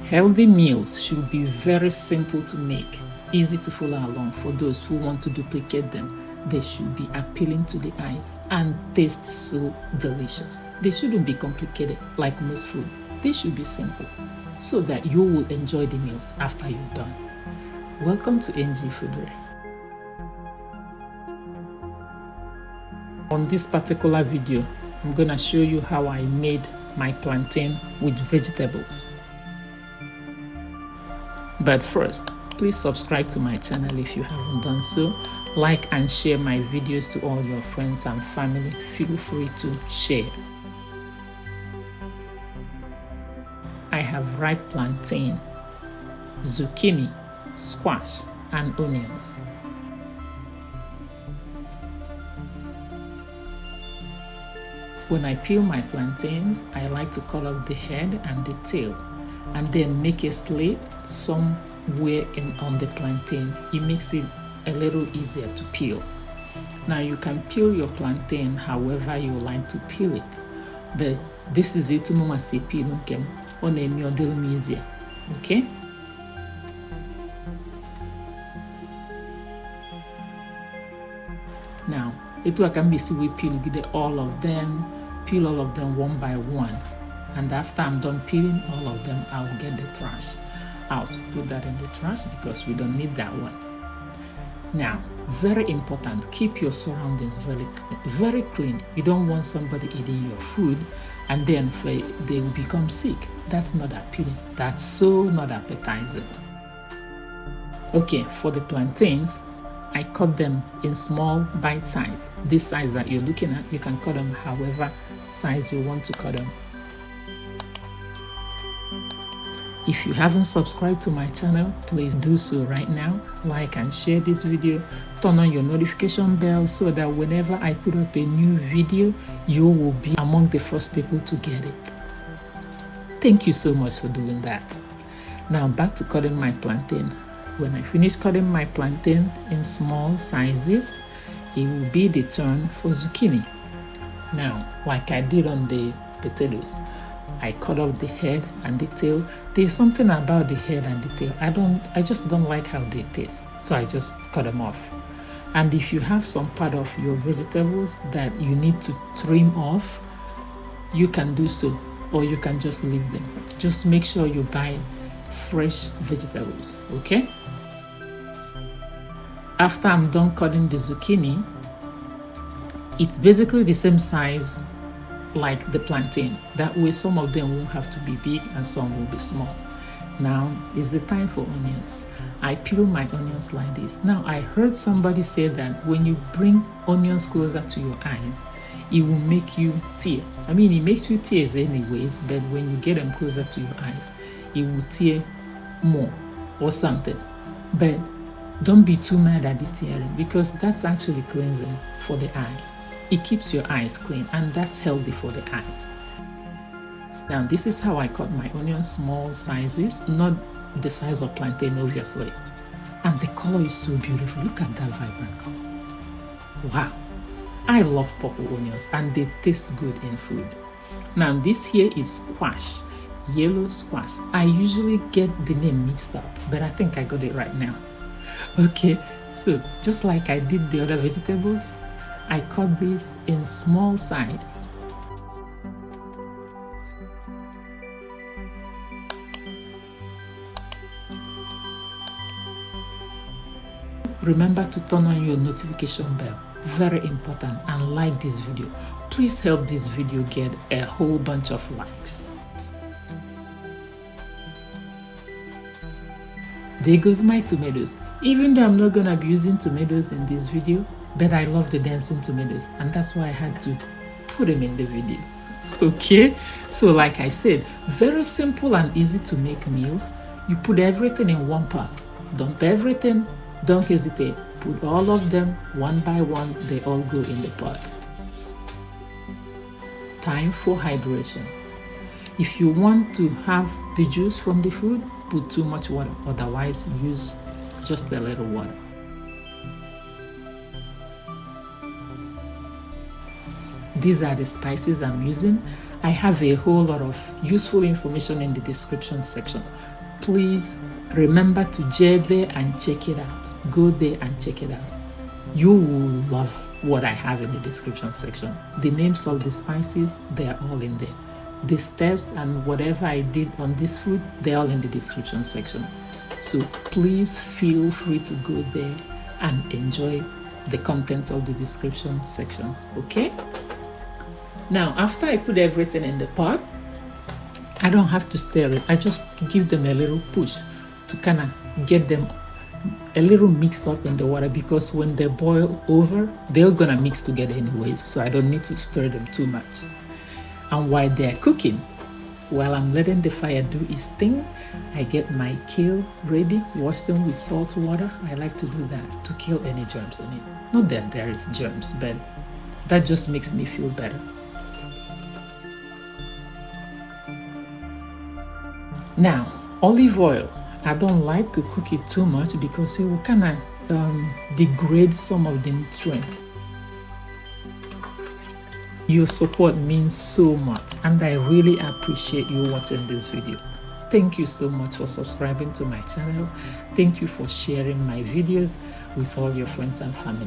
Healthy meals should be very simple to make, easy to follow along for those who want to duplicate them. They should be appealing to the eyes and taste so delicious. They shouldn't be complicated like most food. They should be simple so that you will enjoy the meals after you're done. Welcome to NG Foodware. On this particular video, I'm going to show you how I made my plantain with vegetables. But first, please subscribe to my channel if you haven't done so. Like and share my videos to all your friends and family. Feel free to share. I have ripe plantain, zucchini, squash, and onions. When I peel my plantains, I like to cut off the head and the tail and then make a slit somewhere on the plantain. It makes it a little easier to peel. Now you can peel your plantain however you like to peel it, but this is it. Easier, okay? Now it can be we peel all of them one by one, and after I'm done peeling all of them, I'll get the trash out, put that in the trash because we don't need that one. Now, very important, keep your surroundings very clean. You don't want somebody eating your food and then they will become sick. That's not appealing. That's so not appetizing. Okay, for the plantains, I cut them in small bite size. This size that you're looking at, you can cut them however size you want to cut them. If you haven't subscribed to my channel, please do so right now. Like and share this video. Turn on your notification bell so that whenever I put up a new video, you will be among the first people to get it. Thank you so much for doing that. Now back to cutting my plantain. When I finish cutting my plantain in small sizes, it will be the turn for zucchini. Now, like I did on the potatoes, I cut off the head and the tail. There's something about the head and the tail. I just don't like how they taste. So I just cut them off. And if you have some part of your vegetables that you need to trim off, you can do so, or you can just leave them. Just make sure you buy fresh vegetables, okay? After I'm done cutting the zucchini, it's basically the same size like the plantain. That way some of them won't have to be big and some will be small. Now is the time for onions. I peel my onions like this. Now I heard somebody say that when you bring onions closer to your eyes, it will make you tear. I mean, it makes you tears anyways, but when you get them closer to your eyes, it will tear more or something. But don't be too mad at the tearing because that's actually cleansing for the eye. It keeps your eyes clean and that's healthy for the eyes. Now this is how I cut my onions, small sizes, not the size of plantain obviously. And the color is so beautiful. Look at that vibrant color. Wow. I love purple onions and they taste good in food. Now this here is squash, yellow squash. I usually get the name mixed up, but I think I got it right now. Okay, so just like I did the other vegetables, I cut this in small size. Remember to turn on your notification bell. Very important, and like this video. Please help this video get a whole bunch of likes. There goes my tomatoes. Even though I'm not gonna be using tomatoes in this video, but I love the dancing tomatoes and that's why I had to put them in the video. Okay, so like I said, very simple and easy to make meals. You put everything in one pot. Dump everything, don't hesitate. Put all of them one by one, they all go in the pot. Time for hydration. If you want to have the juice from the food, put too much water, otherwise use just a little water. These are the spices I'm using. I have a whole lot of useful information in the description section. please remember to go there and check it out. Go there and check it out. You will love what I have in the description section. The names of the spices, they are all in there. The steps and whatever I did on this food, they're all in the description section. So please feel free to go there and enjoy the contents of the description section, okay? Now, after I put everything in the pot, I don't have to stir it. I just give them a little push to kind of get them a little mixed up in the water, because when they boil over, they're gonna mix together anyways, so I don't need to stir them too much. And while they're cooking, while I'm letting the fire do its thing, I get my kale ready, wash them with salt water. I like to do that to kill any germs in it. Not that there is germs, but that just makes me feel better. Now, olive oil. I don't like to cook it too much because it will kind of degrade some of the nutrients. Your support means so much, and I really appreciate you watching this video. Thank you so much for subscribing to my channel. Thank you for sharing my videos with all your friends and family.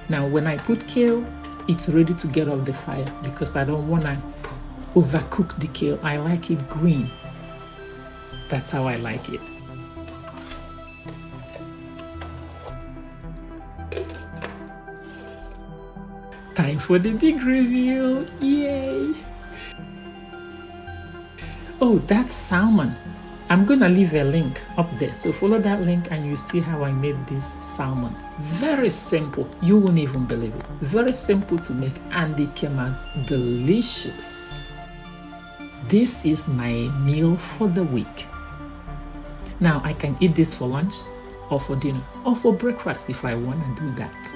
Now, when I put kale, it's ready to get off the fire because I don't want to overcook the kale. I like it green. That's how I like it. Time for the big reveal. Yay! Oh, that's salmon. I'm gonna leave a link up there, so follow that link and you see how I made this salmon. Very simple. You won't even believe it. Very simple to make, and it came out delicious. This is my meal for the week. Now I can eat this for lunch or for dinner or for breakfast if I want to do that.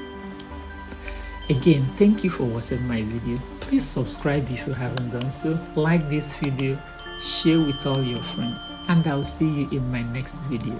Again, thank you for watching my video. Please subscribe if you haven't done so. Like this video, share with all your friends, and I'll see you in my next video.